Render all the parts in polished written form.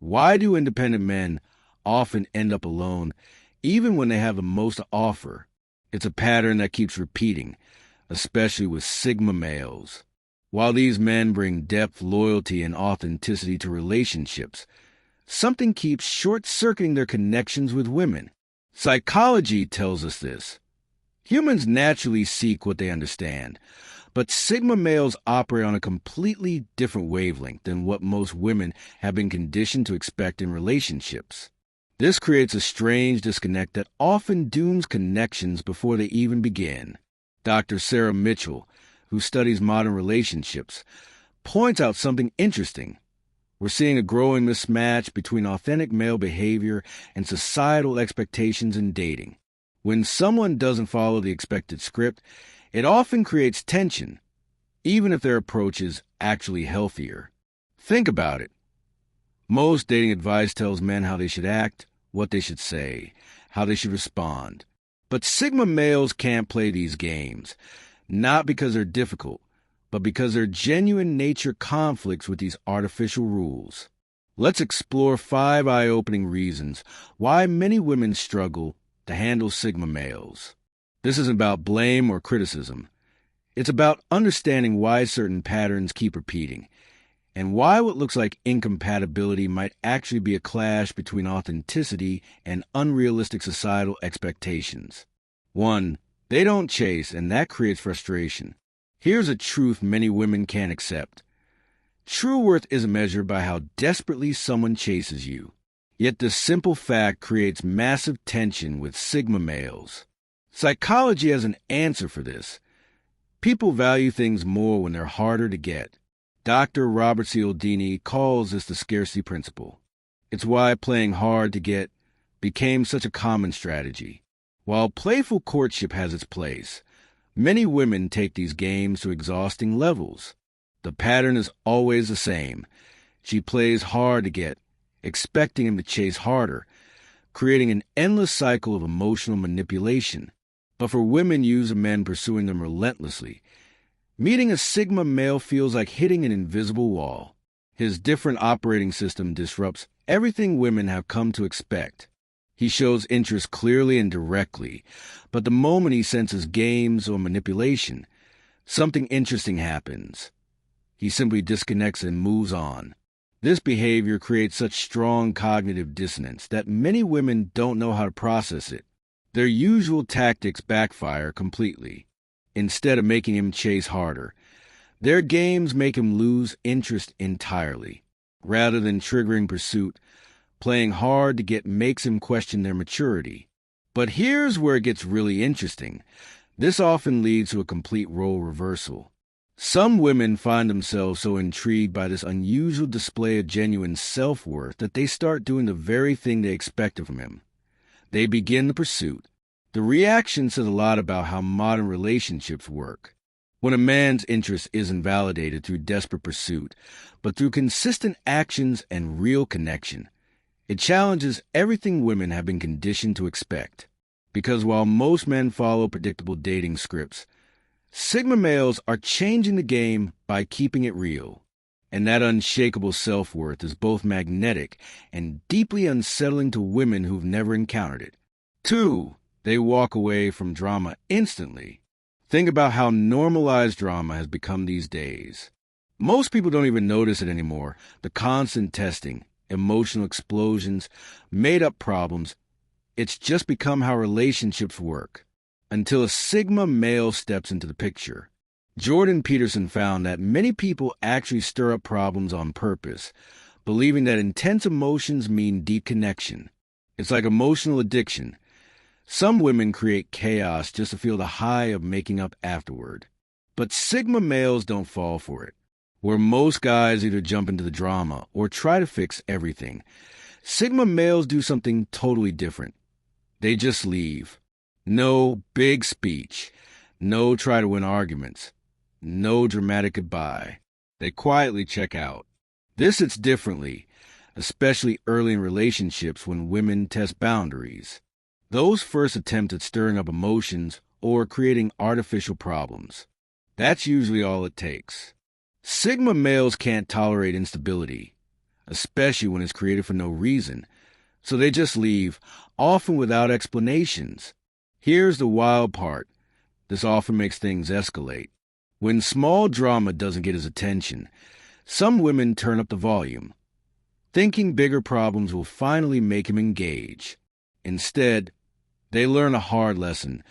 Why do independent men often end up alone, even when they have the most to offer? It's a pattern that keeps repeating, especially with Sigma males. While these men bring depth, loyalty, and authenticity to relationships, something keeps short-circuiting their connections with women. Psychology tells us this. Humans naturally seek what they understand, but Sigma males operate on a completely different wavelength than what most women have been conditioned to expect in relationships. This creates a strange disconnect that often dooms connections before they even begin. Dr. Sarah Mitchell, who studies modern relationships, points out something interesting. We're seeing a growing mismatch between authentic male behavior and societal expectations in dating. When someone doesn't follow the expected script, it often creates tension, even if their approach is actually healthier. Think about it. Most dating advice tells men how they should act, what they should say, how they should respond. But Sigma males can't play these games, not because they're difficult, but because their genuine nature conflicts with these artificial rules. Let's explore 5 eye-opening reasons why many women struggle to handle Sigma males. This isn't about blame or criticism. It's about understanding why certain patterns keep repeating, and why what looks like incompatibility might actually be a clash between authenticity and unrealistic societal expectations. 1. They don't chase, and that creates frustration. Here's a truth many women can't accept. True worth isn't measured by how desperately someone chases you. Yet this simple fact creates massive tension with Sigma males. Psychology has an answer for this. People value things more when they're harder to get. Dr. Robert Cialdini calls this the scarcity principle. It's why playing hard to get became such a common strategy. While playful courtship has its place, many women take these games to exhausting levels. The pattern is always the same. She plays hard to get, expecting him to chase harder, creating an endless cycle of emotional manipulation. But for women used to men pursuing them relentlessly, meeting a Sigma male feels like hitting an invisible wall. His different operating system disrupts everything women have come to expect. He shows interest clearly and directly, but the moment he senses games or manipulation, something interesting happens. He simply disconnects and moves on. This behavior creates such strong cognitive dissonance that many women don't know how to process it. Their usual tactics backfire completely. Instead of making him chase harder, their games make him lose interest entirely. Rather than triggering pursuit, playing hard to get makes him question their maturity. But here's where it gets really interesting. This often leads to a complete role reversal. Some women find themselves so intrigued by this unusual display of genuine self-worth that they start doing the very thing they expected from him. They begin the pursuit. The reaction says a lot about how modern relationships work. When a man's interest isn't validated through desperate pursuit, but through consistent actions and real connection, it challenges everything women have been conditioned to expect. Because while most men follow predictable dating scripts, Sigma males are changing the game by keeping it real. And that unshakable self-worth is both magnetic and deeply unsettling to women who've never encountered it. 2. They walk away from drama instantly. Think about how normalized drama has become these days. Most people don't even notice it anymore. The constant testing, emotional explosions, made-up problems. It's just become how relationships work. Until a Sigma male steps into the picture. Jordan Peterson found that many people actually stir up problems on purpose, believing that intense emotions mean deep connection. It's like emotional addiction. Some women create chaos just to feel the high of making up afterward. But Sigma males don't fall for it. Where most guys either jump into the drama or try to fix everything, Sigma males do something totally different. They just leave. No big speech. No try to win arguments. No dramatic goodbye. They quietly check out. This hits differently, especially early in relationships when women test boundaries. Those first attempts at stirring up emotions or creating artificial problems. That's usually all it takes. Sigma males can't tolerate instability, especially when it's created for no reason. So they just leave, often without explanations. Here's the wild part. This often makes things escalate. When small drama doesn't get his attention, some women turn up the volume, thinking bigger problems will finally make him engage. Instead, they learn a hard lesson.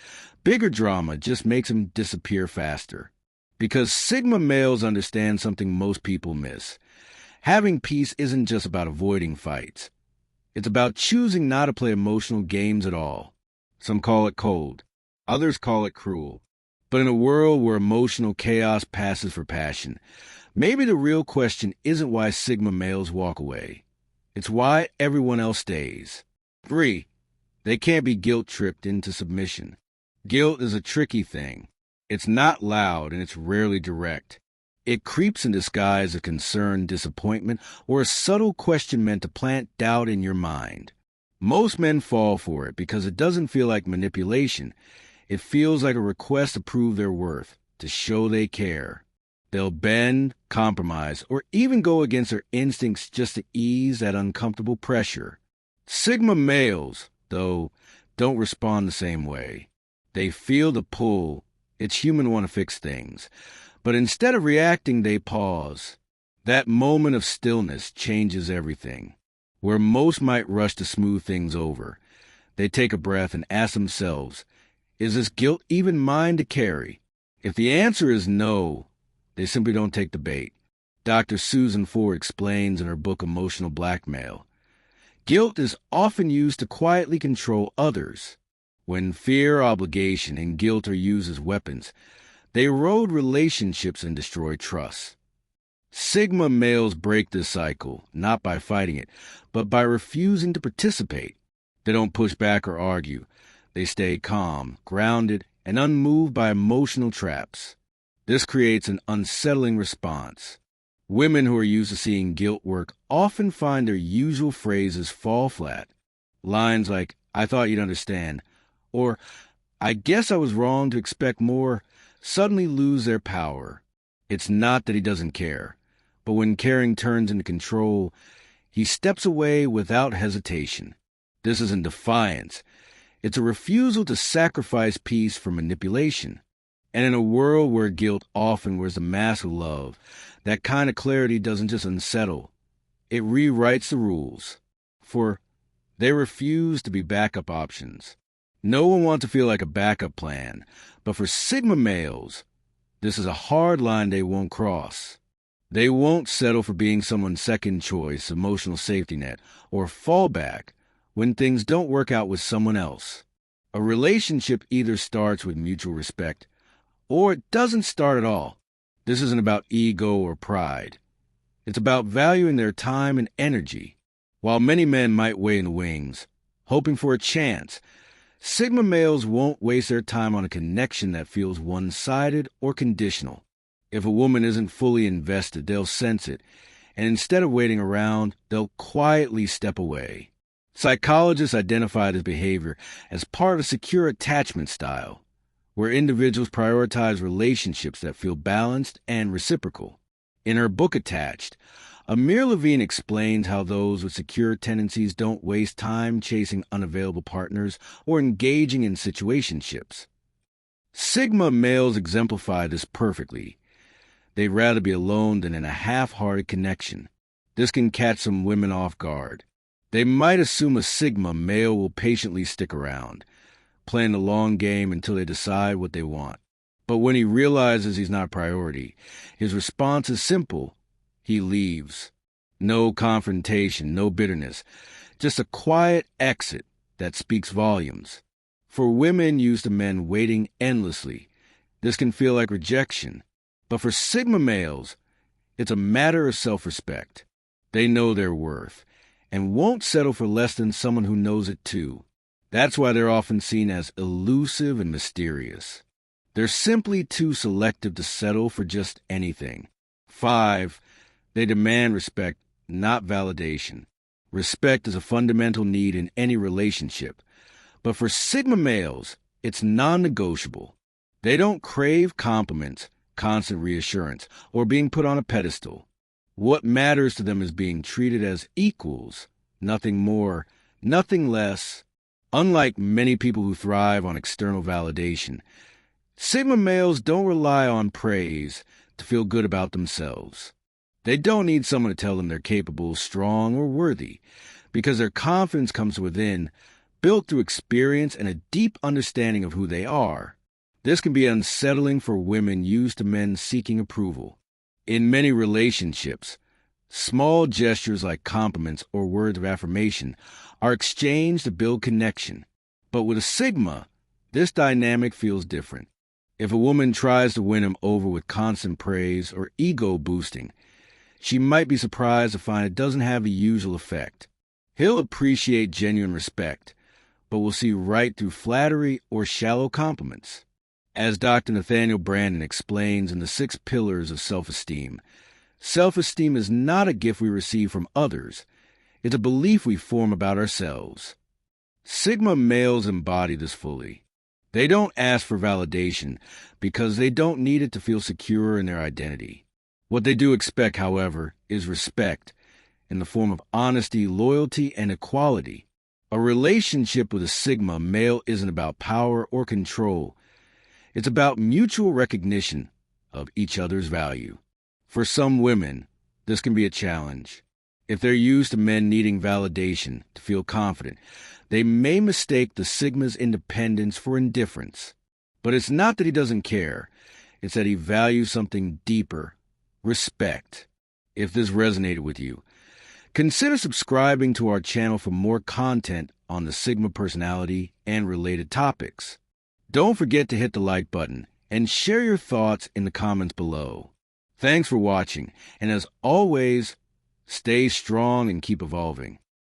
Bigger drama just makes him disappear faster. Because Sigma males understand something most people miss. Having peace isn't just about avoiding fights. It's about choosing not to play emotional games at all. Some call it cold. Others call it cruel. But in a world where emotional chaos passes for passion, maybe the real question isn't why Sigma males walk away. It's why everyone else stays. 3. They can't be guilt-tripped into submission. Guilt is a tricky thing. It's not loud and it's rarely direct. It creeps in disguise of concern, disappointment, or a subtle question meant to plant doubt in your mind. Most men fall for it because it doesn't feel like manipulation. It feels like a request to prove their worth, to show they care. They'll bend, compromise, or even go against their instincts just to ease that uncomfortable pressure. Sigma males, though, don't respond the same way. They feel the pull. It's human to want to fix things. But instead of reacting, they pause. That moment of stillness changes everything. Where most might rush to smooth things over, they take a breath and ask themselves, is this guilt even mine to carry? If the answer is no, they simply don't take the bait. Dr. Susan Ford explains in her book Emotional Blackmail, guilt is often used to quietly control others. When fear, obligation, and guilt are used as weapons, they erode relationships and destroy trust. Sigma males break this cycle, not by fighting it, but by refusing to participate. They don't push back or argue. They stay calm, grounded, and unmoved by emotional traps. This creates an unsettling response. Women who are used to seeing guilt work often find their usual phrases fall flat. Lines like, I thought you'd understand, or I guess I was wrong to expect more, suddenly lose their power. It's not that he doesn't care, but when caring turns into control, he steps away without hesitation. This isn't defiance. It's a refusal to sacrifice peace for manipulation. And in a world where guilt often wears the mask of love, that kind of clarity doesn't just unsettle. It rewrites the rules. For they refuse to be backup options. No one wants to feel like a backup plan, but for Sigma males, this is a hard line they won't cross. They won't settle for being someone's second choice, emotional safety net, or fallback when things don't work out with someone else. A relationship either starts with mutual respect, or it doesn't start at all. This isn't about ego or pride. It's about valuing their time and energy. While many men might wait in the wings, hoping for a chance, Sigma males won't waste their time on a connection that feels one-sided or conditional. If a woman isn't fully invested, they'll sense it, and instead of waiting around, they'll quietly step away. Psychologists identify this behavior as part of secure attachment style, where individuals prioritize relationships that feel balanced and reciprocal. In her book Attached, Amir Levine explains how those with secure tendencies don't waste time chasing unavailable partners or engaging in situationships. Sigma males exemplify this perfectly. They'd rather be alone than in a half-hearted connection. This can catch some women off guard. They might assume a Sigma male will patiently stick around, playing the long game until they decide what they want. But when he realizes he's not a priority, his response is simple. He leaves. No confrontation, no bitterness, just a quiet exit that speaks volumes. For women used to men waiting endlessly, this can feel like rejection. But for Sigma males, it's a matter of self-respect. They know their worth and won't settle for less than someone who knows it too. That's why they're often seen as elusive and mysterious. They're simply too selective to settle for just anything. 5. They demand respect, not validation. Respect is a fundamental need in any relationship. But for Sigma males, it's non-negotiable. They don't crave compliments, constant reassurance, or being put on a pedestal. What matters to them is being treated as equals, nothing more, nothing less. Unlike many people who thrive on external validation, Sigma males don't rely on praise to feel good about themselves. They don't need someone to tell them they're capable, strong, or worthy, because their confidence comes within, built through experience and a deep understanding of who they are. This can be unsettling for women used to men seeking approval. In many relationships, small gestures like compliments or words of affirmation are exchanged to build connection. But with a Sigma, this dynamic feels different. If a woman tries to win him over with constant praise or ego boosting, she might be surprised to find it doesn't have the usual effect. He'll appreciate genuine respect, but will see right through flattery or shallow compliments. As Dr. Nathaniel Branden explains in the 6 Pillars of Self-Esteem is not a gift we receive from others. It's a belief we form about ourselves. Sigma males embody this fully. They don't ask for validation because they don't need it to feel secure in their identity. What they do expect, however, is respect in the form of honesty, loyalty, and equality. A relationship with a Sigma male isn't about power or control. It's about mutual recognition of each other's value. For some women, this can be a challenge. If they're used to men needing validation to feel confident, they may mistake the Sigma's independence for indifference. But it's not that he doesn't care. It's that he values something deeper, respect. If this resonated with you, consider subscribing to our channel for more content on the Sigma personality and related topics. Don't forget to hit the like button and share your thoughts in the comments below. Thanks for watching, and as always, stay strong and keep evolving.